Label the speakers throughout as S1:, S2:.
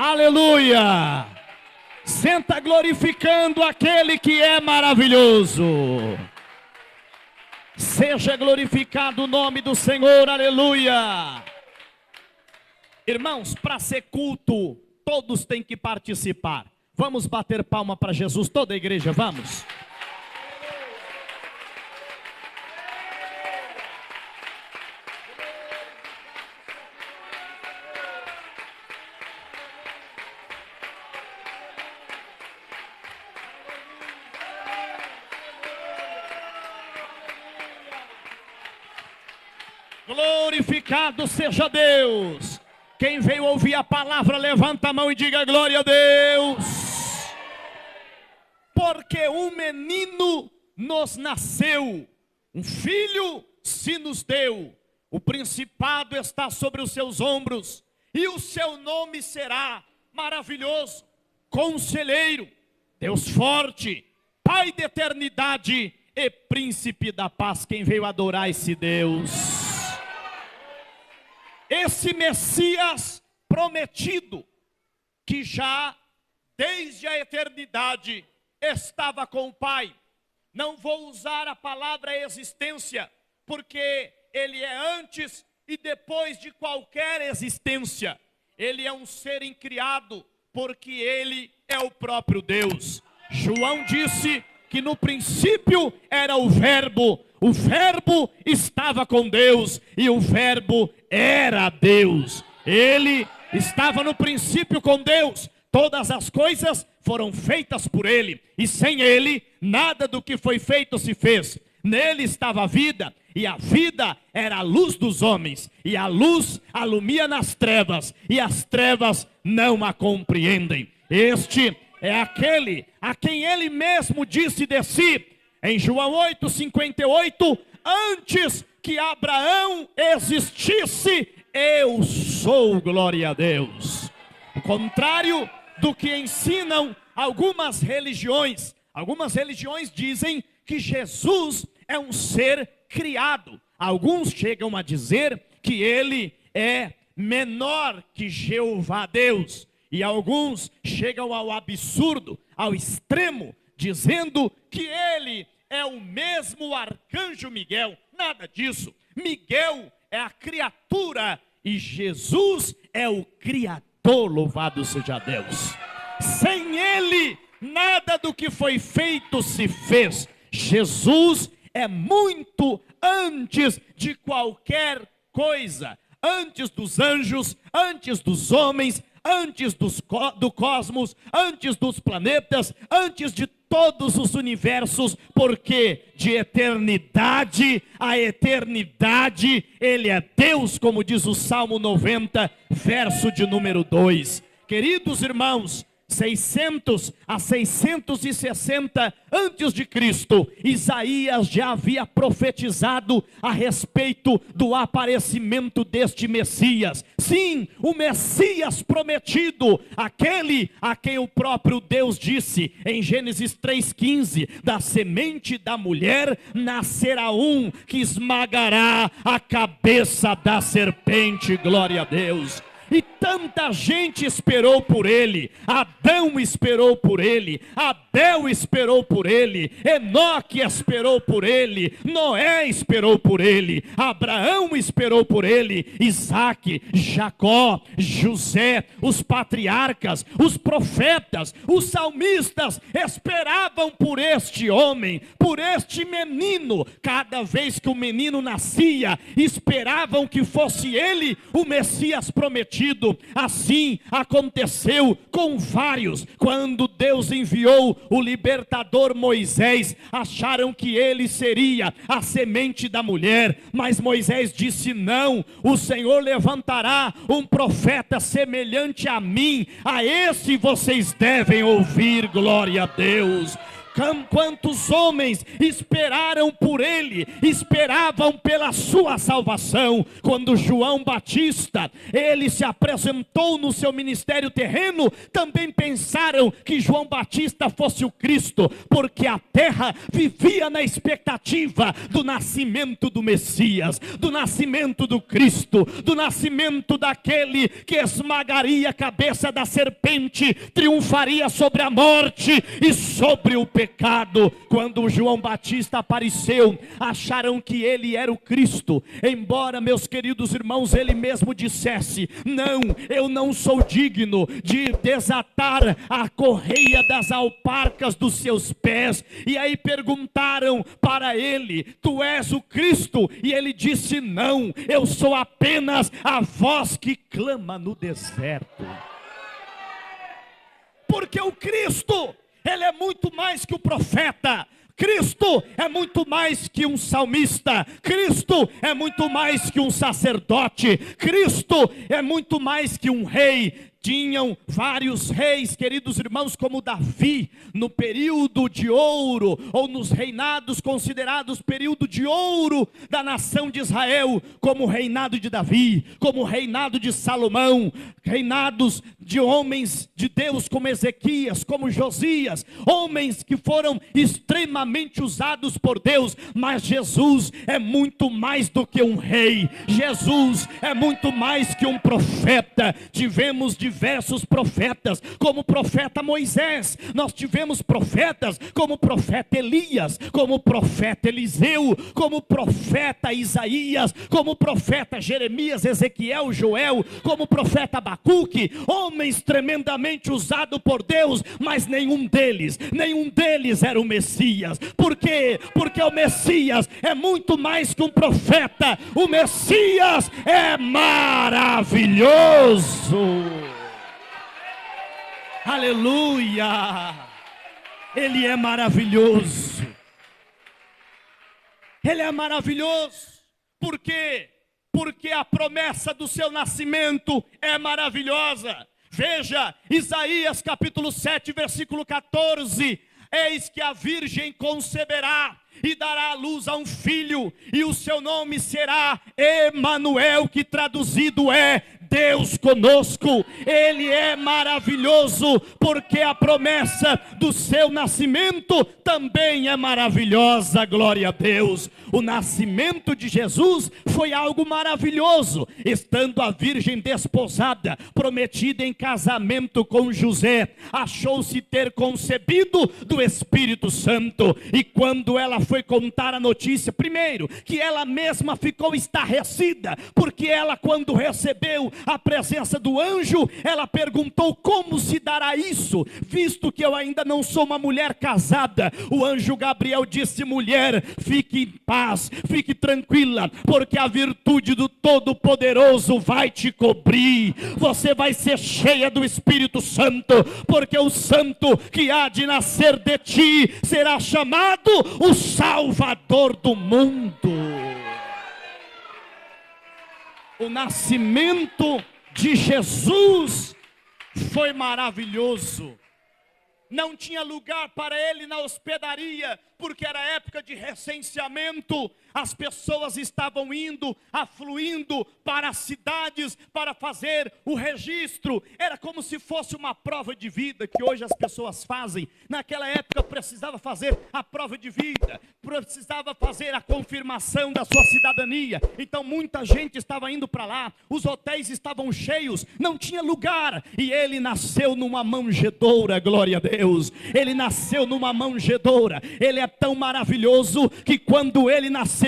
S1: Aleluia! Senta glorificando aquele que é maravilhoso. Seja glorificado o nome do Senhor, aleluia! Irmãos, para ser culto, todos têm que participar. Vamos bater palma para Jesus, toda a igreja, vamos! Glorificado seja Deus. Quem veio ouvir a palavra, levanta a mão e diga glória a Deus. Porque um menino nos nasceu, um filho se nos deu, o principado está sobre os seus ombros, e o seu nome será maravilhoso, Conselheiro, Deus forte, Pai da eternidade e Príncipe da paz. Quem veio adorar esse Deus? Esse Messias prometido, que já desde a eternidade estava com o Pai. Não vou usar a palavra existência, porque ele é antes e depois de qualquer existência. Ele é um ser incriado, porque ele é o próprio Deus. João disse que no princípio era o Verbo estava com Deus e o Verbo era Deus. Ele estava no princípio com Deus. Todas as coisas foram feitas por ele, e sem ele nada do que foi feito se fez. Nele estava a vida, e a vida era a luz dos homens, e a luz alumia nas trevas, e as trevas não a compreendem. Este é aquele a quem ele mesmo disse de si, em João 8:58, antes que Abraão existisse, eu sou, glória a Deus. O contrário do que ensinam algumas religiões dizem que Jesus é um ser criado. Alguns chegam a dizer que ele é menor que Jeová Deus. E alguns chegam ao absurdo, ao extremo, dizendo que ele é o mesmo arcanjo Miguel. Nada disso. Miguel é a criatura e Jesus é o Criador, louvado seja Deus. Sem ele, nada do que foi feito se fez. Jesus é muito antes de qualquer coisa. Antes dos anjos, antes dos homens, antes do cosmos, antes dos planetas, antes de todos os universos, porque de eternidade a eternidade, ele é Deus, como diz o Salmo 90, verso de número 2. Queridos irmãos, 600 a 660 antes de Cristo, Isaías já havia profetizado a respeito do aparecimento deste Messias. Sim, o Messias prometido, aquele a quem o próprio Deus disse em Gênesis 3:15, da semente da mulher nascerá um que esmagará a cabeça da serpente, glória a Deus. E tanta gente esperou por ele. Adão esperou por ele, Abel esperou por ele, Enoque esperou por ele, Noé esperou por ele, Abraão esperou por ele, Isaac, Jacó, José, os patriarcas, os profetas, os salmistas esperavam por este homem, por este menino. Cada vez que o menino nascia, esperavam que fosse ele o Messias prometido. Assim aconteceu com vários. Quando Deus enviou o libertador Moisés, acharam que ele seria a semente da mulher, mas Moisés disse: não, o Senhor levantará um profeta semelhante a mim, a esse vocês devem ouvir, glória a Deus. Quantos homens esperaram por ele, esperavam pela sua salvação. Quando João Batista, ele se apresentou no seu ministério terreno, também pensaram que João Batista fosse o Cristo, porque a terra vivia na expectativa do nascimento do Messias, do nascimento do Cristo, do nascimento daquele que esmagaria a cabeça da serpente, triunfaria sobre a morte e sobre o pecado. Quando João Batista apareceu, acharam que ele era o Cristo, embora, meus queridos irmãos, ele mesmo dissesse: não, eu não sou digno de desatar a correia das alparcas dos seus pés. E aí perguntaram para ele: tu és o Cristo? E ele disse: não, eu sou apenas a voz que clama no deserto. Porque o Cristo, ele é muito mais que o profeta. Cristo é muito mais que um salmista. Cristo é muito mais que um sacerdote. Cristo é muito mais que um rei. Tinham vários reis, queridos irmãos, como Davi, no período de ouro, ou nos reinados considerados período de ouro da nação de Israel, como o reinado de Davi, como o reinado de Salomão, reinados de homens de Deus como Ezequias, como Josias, homens que foram extremamente usados por Deus. Mas Jesus é muito mais do que um rei, Jesus é muito mais que um profeta. Tivemos diversos profetas, como o profeta Moisés, nós tivemos profetas como o profeta Elias, como o profeta Eliseu, como o profeta Isaías, como o profeta Jeremias, Ezequiel, Joel, como o profeta Abacuque, homens tremendamente usados por Deus, mas nenhum deles era o Messias. Por quê? Porque o Messias é muito mais que um profeta. O Messias é maravilhoso. Aleluia! Ele é maravilhoso. Ele é maravilhoso. Por quê? Porque a promessa do seu nascimento é maravilhosa. Veja, Isaías capítulo 7, versículo 14. Eis que a virgem conceberá e dará à luz a um filho, e o seu nome será Emanuel, que traduzido é Deus conosco. Ele é maravilhoso, porque a promessa do seu nascimento também é maravilhosa. Glória a Deus. O nascimento de Jesus foi algo maravilhoso. Estando a virgem desposada, prometida em casamento com José, achou-se ter concebido do Espírito Santo. E quando ela foi contar a notícia, primeiro, que ela mesma ficou estarrecida, porque ela, quando recebeu a presença do anjo, ela perguntou: como se dará isso, visto que eu ainda não sou uma mulher casada? O anjo Gabriel disse: mulher, fique em paz, fique tranquila, porque a virtude do Todo-Poderoso vai te cobrir. Você vai ser cheia do Espírito Santo, porque o santo que há de nascer de ti será chamado o Salvador do mundo. O nascimento de Jesus foi maravilhoso. Não tinha lugar para ele na hospedaria, porque era época de recenseamento. As pessoas estavam indo, afluindo para as cidades para fazer o registro. Era como se fosse uma prova de vida que hoje as pessoas fazem. Naquela época precisava fazer a prova de vida, precisava fazer a confirmação da sua cidadania. Então muita gente estava indo para lá, os hotéis estavam cheios, não tinha lugar. E ele nasceu numa manjedoura, glória a Deus. Ele nasceu numa manjedoura. Ele é tão maravilhoso que quando ele nasceu,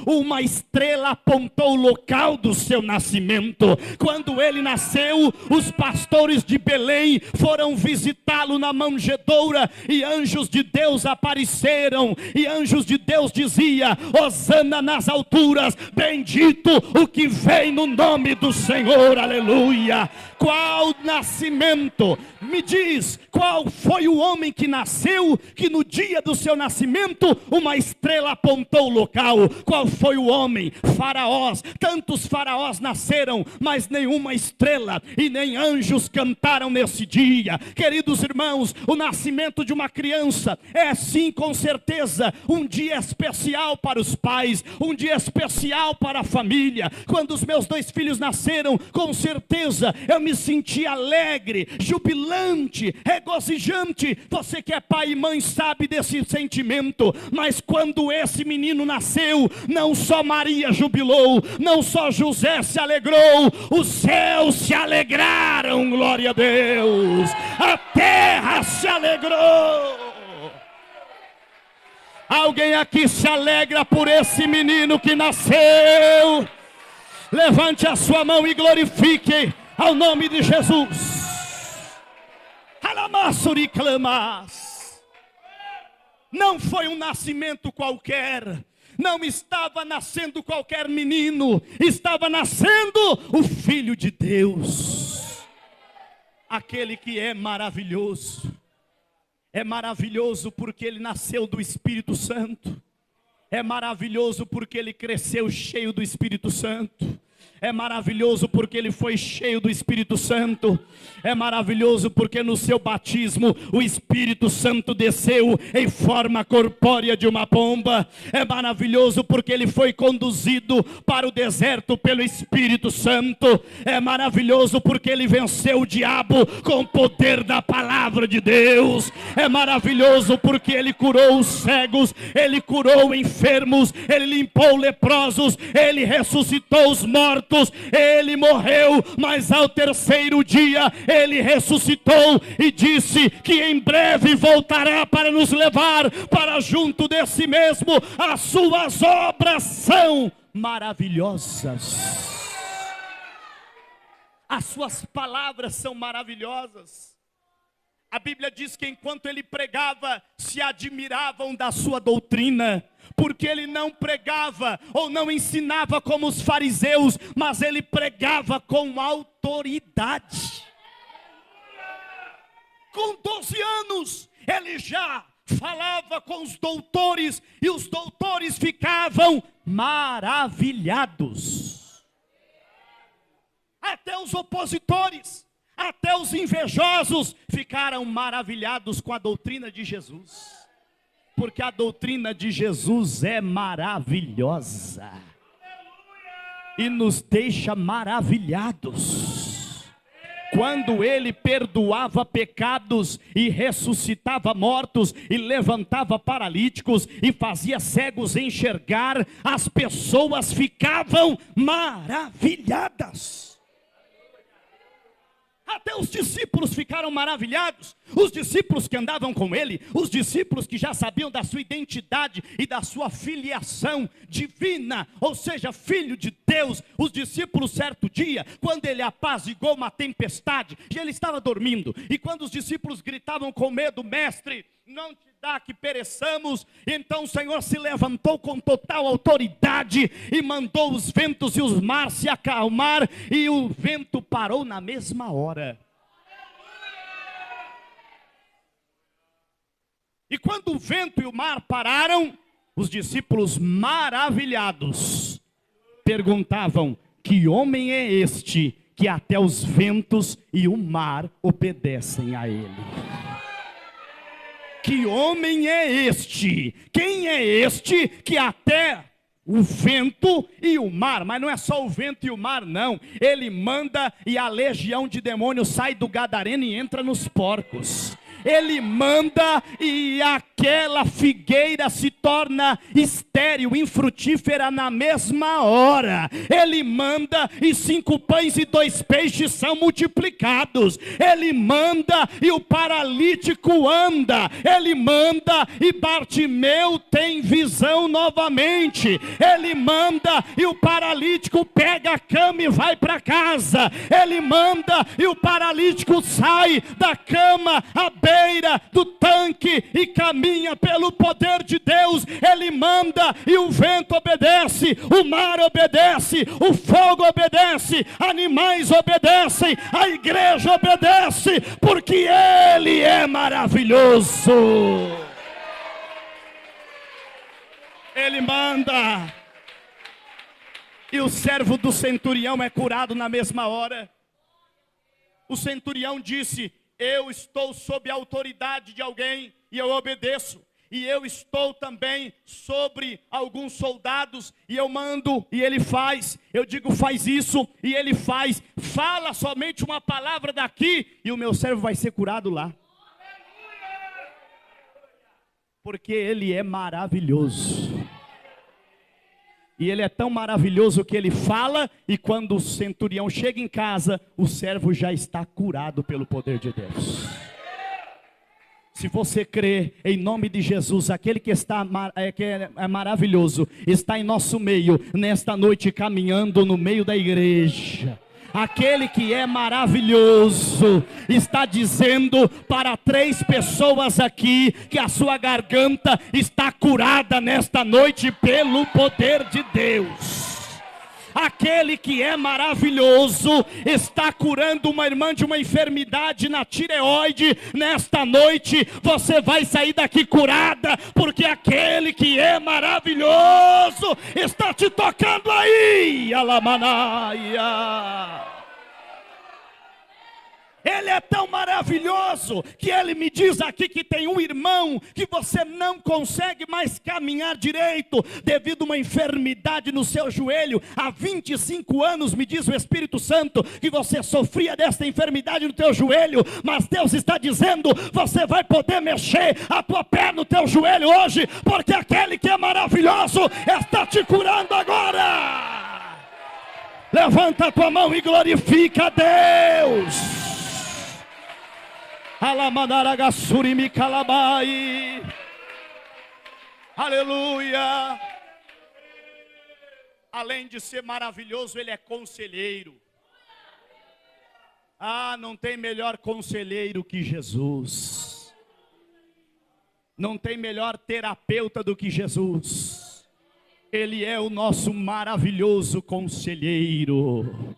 S1: uma estrela apontou o local do seu nascimento. Quando ele nasceu, os pastores de Belém foram visitá-lo na manjedoura, e anjos de Deus apareceram, e anjos de Deus dizia: Hosana nas alturas, bendito o que vem no nome do Senhor, aleluia. Qual nascimento? Me diz, qual foi o homem que nasceu, que no dia do seu nascimento, uma estrela apontou o local? Qual foi o homem? Faraós. Tantos faraós nasceram, mas nenhuma estrela e nem anjos cantaram nesse dia. Queridos irmãos, o nascimento de uma criança é sim, com certeza, um dia especial para os pais, um dia especial para a família. Quando os meus 2 filhos nasceram, com certeza eu me senti alegre, jubilante, regozijante. Você que é pai e mãe sabe desse sentimento. Mas quando esse menino nasceu, não só Maria jubilou, não só José se alegrou, os céus se alegraram, glória a Deus, a terra se alegrou. Alguém aqui se alegra por esse menino que nasceu? Levante a sua mão e glorifique ao nome de Jesus. Não foi um nascimento qualquer, não estava nascendo qualquer menino, estava nascendo o Filho de Deus, aquele que é maravilhoso. É maravilhoso porque ele nasceu do Espírito Santo, é maravilhoso porque ele cresceu cheio do Espírito Santo. É maravilhoso porque ele foi cheio do Espírito Santo. É maravilhoso porque no seu batismo o Espírito Santo desceu em forma corpórea de uma pomba. É maravilhoso porque ele foi conduzido para o deserto pelo Espírito Santo. É maravilhoso porque ele venceu o diabo com o poder da palavra de Deus. É maravilhoso porque ele curou os cegos, ele curou enfermos, ele limpou leprosos, ele ressuscitou os mortos. Ele morreu, mas ao terceiro dia ele ressuscitou e disse que em breve voltará para nos levar para junto de si mesmo. As suas obras são maravilhosas, as suas palavras são maravilhosas. A Bíblia diz que enquanto ele pregava, se admiravam da sua doutrina, porque ele não pregava ou não ensinava como os fariseus, mas ele pregava com autoridade. Com 12 anos, ele já falava com os doutores, e os doutores ficavam maravilhados. Até os opositores, até os invejosos ficaram maravilhados com a doutrina de Jesus. Porque a doutrina de Jesus é maravilhosa e nos deixa maravilhados. Quando ele perdoava pecados e ressuscitava mortos e levantava paralíticos e fazia cegos enxergar, as pessoas ficavam maravilhadas. Até os discípulos ficaram maravilhados. Os discípulos que andavam com ele, os discípulos que já sabiam da sua identidade e da sua filiação divina, ou seja, filho de Deus. Os discípulos, certo dia, quando ele apaziguou uma tempestade, e ele estava dormindo, e quando os discípulos gritavam com medo: mestre, não te dá que pereçamos. Então o Senhor se levantou com total autoridade e mandou os ventos e os mares se acalmar, e o vento parou na mesma hora. E quando o vento e o mar pararam, os discípulos, maravilhados, perguntavam: que homem é este que até os ventos e o mar obedecem a ele? Que homem é este? Quem é este que até o vento e o mar, mas não é só o vento e o mar não, ele manda e a legião de demônios sai do gadareno e entra nos porcos. Ele manda e aquela figueira se torna estéril, infrutífera na mesma hora. Ele manda e 5 pães e 2 peixes são multiplicados. Ele manda e o paralítico anda. Ele manda e Bartimeu tem visão novamente. Ele manda e o paralítico pega a cama e vai para casa. Ele manda e o paralítico sai da cama aberta beira do tanque e caminha pelo poder de Deus. Ele manda e o vento obedece, o mar obedece, o fogo obedece, animais obedecem, a igreja obedece, porque Ele é maravilhoso. Ele manda. E o servo do centurião é curado na mesma hora. O centurião disse: eu estou sob a autoridade de alguém e eu obedeço. E eu estou também sobre alguns soldados e eu mando e ele faz. Eu digo: faz isso e ele faz. Fala somente uma palavra daqui e o meu servo vai ser curado lá. Porque ele é maravilhoso. E ele é tão maravilhoso que ele fala, e quando o centurião chega em casa, o servo já está curado pelo poder de Deus. Se você crê, em nome de Jesus, aquele que é maravilhoso, está em nosso meio, nesta noite caminhando no meio da igreja. Aquele que é maravilhoso está dizendo para 3 pessoas aqui que a sua garganta está curada nesta noite pelo poder de Deus. Aquele que é maravilhoso está curando uma irmã de uma enfermidade na tireoide. Nesta noite você vai sair daqui curada, porque aquele que é maravilhoso está te tocando aí. Alamanaia. Ele é tão maravilhoso que ele me diz aqui que tem um irmão que você não consegue mais caminhar direito devido a uma enfermidade no seu joelho. Há 25 anos, me diz o Espírito Santo, que você sofria desta enfermidade no teu joelho, mas Deus está dizendo: você vai poder mexer a tua perna no teu joelho hoje, porque aquele que é maravilhoso está te curando agora. Levanta a tua mão e glorifica a Deus. Alamanaragassurimi calabai. Aleluia. Além de ser maravilhoso, ele é conselheiro. Não tem melhor conselheiro que Jesus. Não tem melhor terapeuta do que Jesus. Ele é o nosso maravilhoso conselheiro.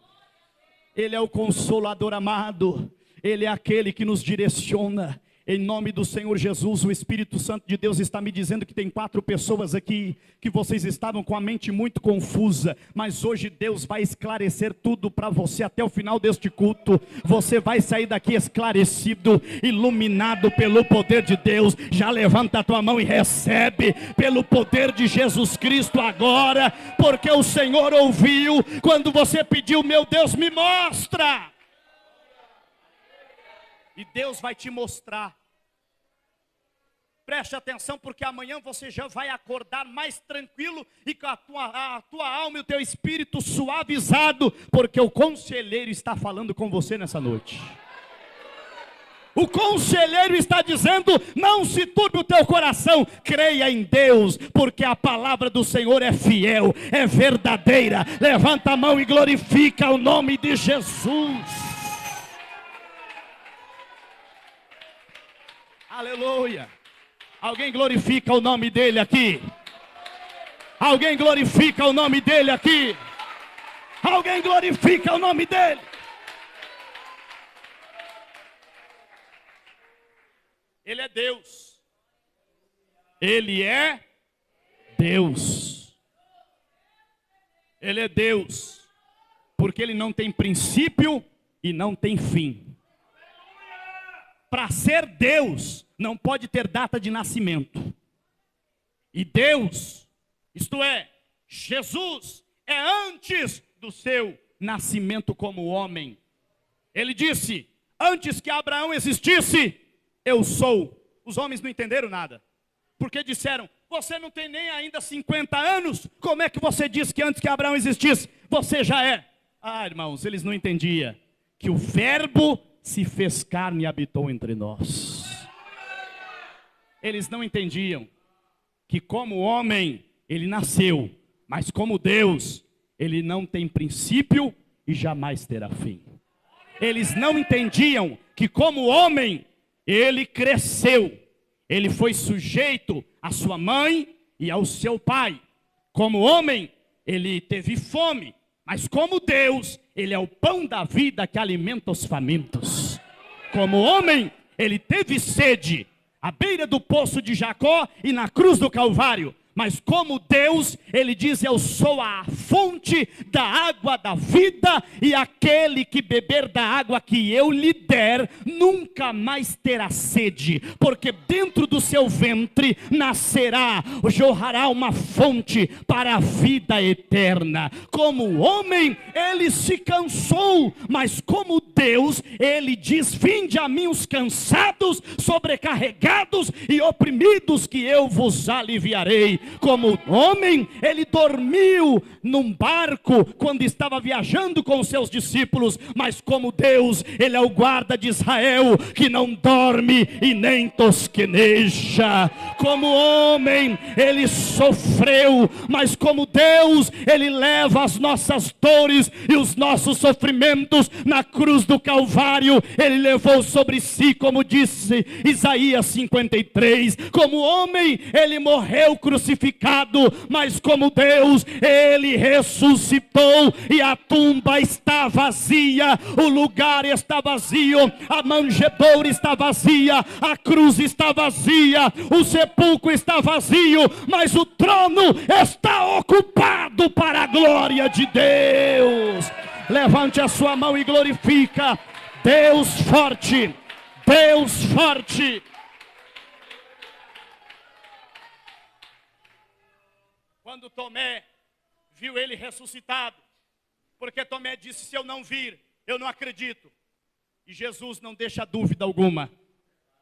S1: Ele é o consolador amado. Ele é aquele que nos direciona. Em nome do Senhor Jesus, o Espírito Santo de Deus está me dizendo que tem 4 pessoas aqui, que vocês estavam com a mente muito confusa, mas hoje Deus vai esclarecer tudo para você até o final deste culto. Você vai sair daqui esclarecido, iluminado pelo poder de Deus. Já levanta a tua mão e recebe pelo poder de Jesus Cristo agora, porque o Senhor ouviu quando você pediu: meu Deus, me mostra. E Deus vai te mostrar. Preste atenção, porque amanhã você já vai acordar mais tranquilo e com a tua alma e o teu espírito suavizado, porque o conselheiro está falando com você nessa noite. O conselheiro está dizendo: não se turbe o teu coração, creia em Deus, porque a palavra do Senhor é fiel, é verdadeira. Levanta a mão e glorifica o nome de Jesus. Aleluia. Alguém glorifica o nome dele aqui? Alguém glorifica o nome dele aqui? Alguém glorifica o nome dele? Ele é Deus. Ele é Deus. Ele é Deus. Porque ele não tem princípio e não tem fim. Para ser Deus, não pode ter data de nascimento. E Deus, isto é, Jesus, é antes do seu nascimento como homem. Ele disse: antes que Abraão existisse, eu sou. Os homens não entenderam nada. Porque disseram: você não tem nem ainda 50 anos, como é que você diz que antes que Abraão existisse, você já é? Irmãos, eles não entendiam que o verbo se fez carne e habitou entre nós. Eles não entendiam que como homem ele nasceu, mas como Deus ele não tem princípio e jamais terá fim. Eles não entendiam que como homem ele cresceu, ele foi sujeito à sua mãe e ao seu pai. Como homem, ele teve fome, mas como Deus, ele é o pão da vida que alimenta os famintos. Como homem, ele teve sede à beira do poço de Jacó e na cruz do Calvário. Mas como Deus, ele diz: eu sou a fonte da água da vida, e aquele que beber da água que eu lhe der, nunca mais terá sede, porque dentro do seu ventre nascerá, jorrará uma fonte para a vida eterna. Como homem, ele se cansou, mas como Deus, ele diz: vinde a mim os cansados, sobrecarregados e oprimidos, que eu vos aliviarei. Como homem, ele dormiu num barco quando estava viajando com os seus discípulos, mas como Deus, ele é o guarda de Israel, que não dorme e nem tosqueneja. Como homem, ele sofreu, mas como Deus, ele leva as nossas dores e os nossos sofrimentos na cruz do Calvário. Ele levou sobre si, como disse Isaías 53. Como homem, ele morreu crucificado, mas como Deus, ele ressuscitou, e a tumba está vazia, o lugar está vazio, a manjedoura está vazia, a cruz está vazia, o sepulcro está vazio, mas o trono está ocupado para a glória de Deus. Levante a sua mão e glorifica: Deus forte, Deus forte. Quando Tomé viu ele ressuscitado, porque Tomé disse: se eu não vir, eu não acredito. E Jesus não deixa dúvida alguma.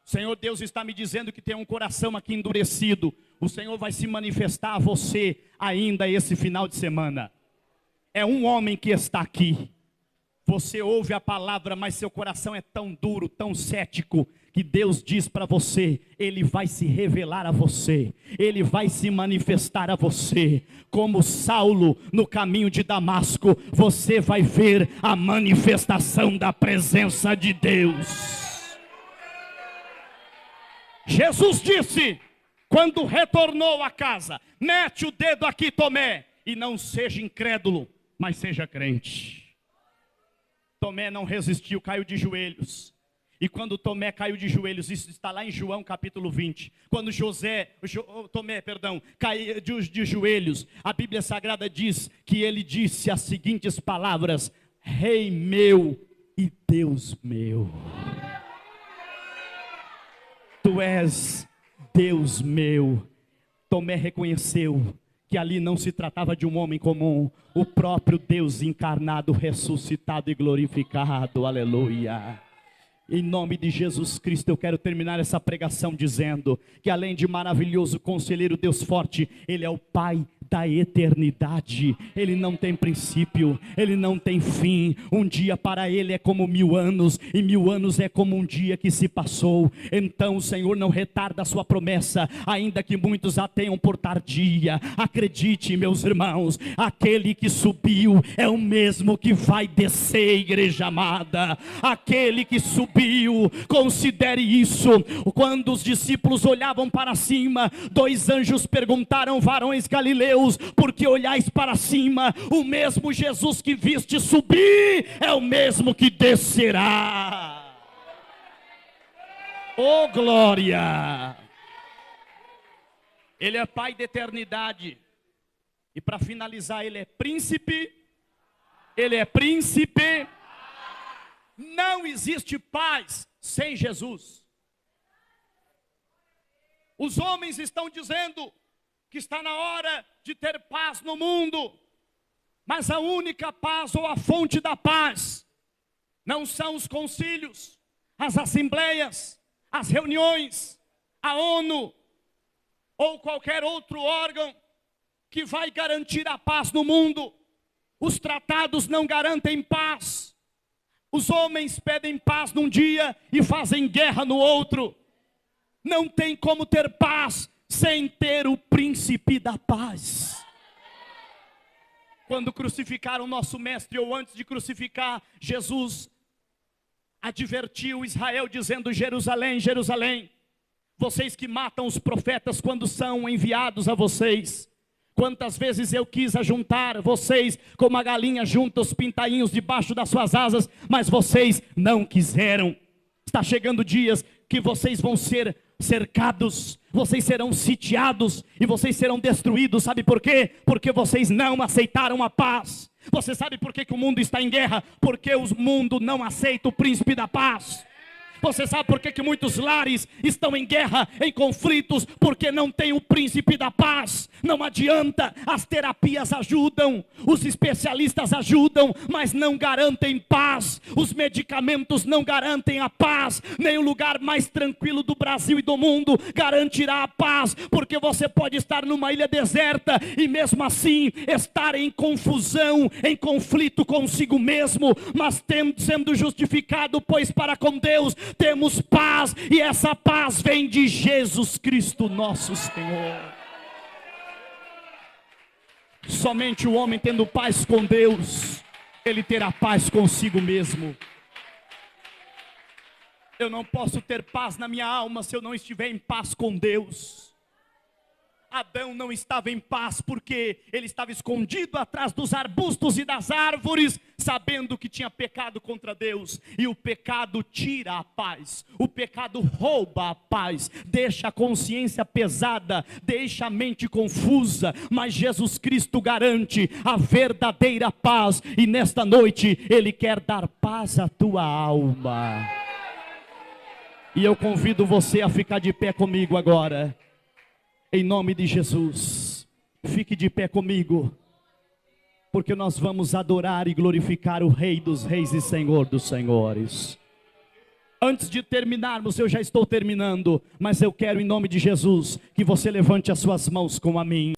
S1: O Senhor Deus está me dizendo que tem um coração aqui endurecido. O Senhor vai se manifestar a você ainda esse final de semana. É um homem que está aqui. Você ouve a palavra, mas seu coração é tão duro, tão cético, que Deus diz para você: ele vai se revelar a você, ele vai se manifestar a você. Como Saulo no caminho de Damasco, você vai ver a manifestação da presença de Deus. Jesus disse, quando retornou à casa: mete o dedo aqui, Tomé, e não seja incrédulo, mas seja crente. Tomé não resistiu, caiu de joelhos. E quando Tomé caiu de joelhos, isso está lá em João capítulo 20. Quando Tomé caiu de joelhos, a Bíblia Sagrada diz que ele disse as seguintes palavras: Rei meu e Deus meu. Tu és Deus meu. Tomé reconheceu que ali não se tratava de um homem comum, o próprio Deus encarnado, ressuscitado e glorificado. Aleluia. Em nome de Jesus Cristo, eu quero terminar essa pregação dizendo que além de maravilhoso conselheiro, Deus forte, ele é o Pai da eternidade. Ele não tem princípio, ele não tem fim. Um dia para ele é como 1000 anos, e 1000 anos é como um dia que se passou. Então o Senhor não retarda a sua promessa, ainda que muitos a tenham por tardia. Acredite, meus irmãos, aquele que subiu é o mesmo que vai descer, igreja amada. Aquele que subiu, considere isso. Quando os discípulos olhavam para cima, 2 anjos perguntaram: varões galileus, por que olhais para cima? O mesmo Jesus que viste subir é o mesmo que descerá. Oh glória! Ele é Pai da eternidade. E para finalizar, ele é príncipe. Ele é príncipe. Não existe paz sem Jesus. Os homens estão dizendo que está na hora de ter paz no mundo, mas a única paz ou a fonte da paz não são os concílios, as assembleias, as reuniões, a ONU ou qualquer outro órgão que vai garantir a paz no mundo. Os tratados não garantem paz. Os homens pedem paz num dia e fazem guerra no outro. Não tem como ter paz sem ter o príncipe da paz. Quando crucificaram o nosso mestre, ou antes de crucificar Jesus, advertiu Israel dizendo: Jerusalém, Jerusalém, vocês que matam os profetas quando são enviados a vocês. Quantas vezes eu quis ajuntar vocês como a galinha junta os pintainhos debaixo das suas asas, mas vocês não quiseram. Está chegando dias que vocês vão ser cercados, vocês serão sitiados e vocês serão destruídos. Sabe por quê? Porque vocês não aceitaram a paz. Você sabe por que o mundo está em guerra? Porque o mundo não aceita o príncipe da paz. Você sabe por que muitos lares estão em guerra, em conflitos? Porque não tem o príncipe da paz. Não adianta, as terapias ajudam, os especialistas ajudam, mas não garantem paz. Os medicamentos não garantem a paz. Nem o lugar mais tranquilo do Brasil e do mundo garantirá a paz. Porque você pode estar numa ilha deserta e mesmo assim estar em confusão, em conflito consigo mesmo, mas sendo justificado, pois para com Deus temos paz, e essa paz vem de Jesus Cristo nosso Senhor. Somente o homem tendo paz com Deus, ele terá paz consigo mesmo. Eu não posso ter paz na minha alma se eu não estiver em paz com Deus. Adão não estava em paz porque ele estava escondido atrás dos arbustos e das árvores, sabendo que tinha pecado contra Deus. E o pecado tira a paz, o pecado rouba a paz, deixa a consciência pesada, deixa a mente confusa. Mas Jesus Cristo garante a verdadeira paz, e nesta noite Ele quer dar paz à tua alma. E eu convido você a ficar de pé comigo agora. Em nome de Jesus, fique de pé comigo, porque nós vamos adorar e glorificar o Rei dos Reis e Senhor dos Senhores. Antes de terminarmos, eu já estou terminando, mas eu quero, em nome de Jesus, que você levante as suas mãos com a minha.